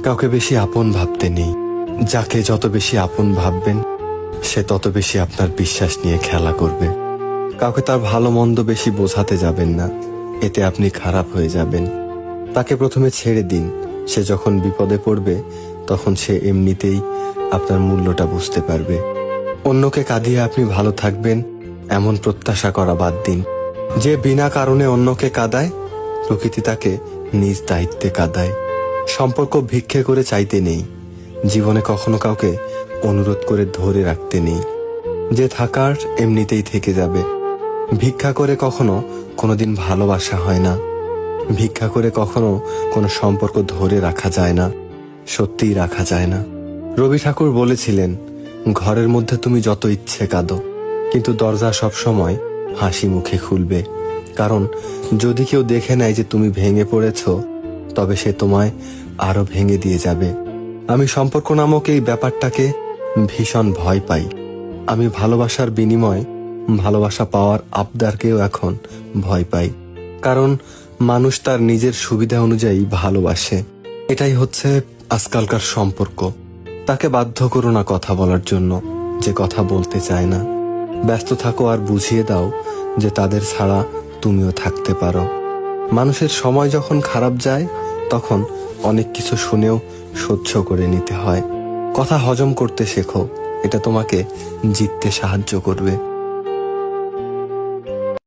কাউকে বেশি আপন ভাবতে নেই। যাকে যত বেশি আপন ভাববেন সে তত বেশি আপনার বিশ্বাস নিয়ে খেলা করবে। কাউকে তার ভালো মন্দ বেশি বোঝাতে যাবেন না, এতে আপনি খারাপ হয়ে যাবেন। তাকে প্রথমে ছেড়ে দিন, সে যখন বিপদে পড়বে তখন সে এমনিতেই আপনার মূল্যটা বুঝতে পারবে। অন্যকে কাঁদিয়ে আপনি ভালো থাকবেন এমন প্রত্যাশা করা বাদ দিন। যে বিনা কারণে অন্যকে কাঁদায় প্রকৃতি তাকে নিজ দায়িত্বে কাঁদায়। সম্পর্ক ভিক্ষে করে চাইতে নেই, জীবনে কখনো কাউকে অনুরোধ করে ধরে রাখতে নেই। যে থাকার এমনিতেই থেকে যাবে। ভিক্ষা করে কখনো কোনোদিন ভালোবাসা হয় না, ভিক্ষা করে কখনো কোনো সম্পর্ক ধরে রাখা যায় না, সত্যিই রাখা যায় না। রবি ঠাকুর বলেছিলেন, ঘরের মধ্যে তুমি যত ইচ্ছে কাঁদো, কিন্তু দরজা সব সময় হাসি মুখে খুলবে। কারণ যদি কেউ দেখে নেয় যে তুমি ভেঙে পড়েছ, তবে সে তোমায় আরো ভেঙে দিয়ে যাবে। আমি সম্পর্ক নামক এই ব্যাপারটাকে ভীষণ ভয় পাই। আমি ভালোবাসার বিনিময়ে ভালোবাসা পাওয়ার আবদারকেও এখন ভয় পাই। কারণ মানুষ তার নিজের সুবিধা অনুযায়ী ভালোবাসে। এটাই হচ্ছে আজকালকার সম্পর্ক। তাকে বাধ্য করো না কথা বলার জন্য যে কথা বলতে চায় না। ব্যস্ত থাকো আর বুঝিয়ে দাও যে তাদের ছাড়া তুমিও থাকতে পারো। মানুষের সময় যখন খারাপ যায় তখন অনেক কিছু শুনেও সহ্য করে নিতে হয়। কথা হজম করতে শেখো, এটা তোমাকে জিততে সাহায্য করবে।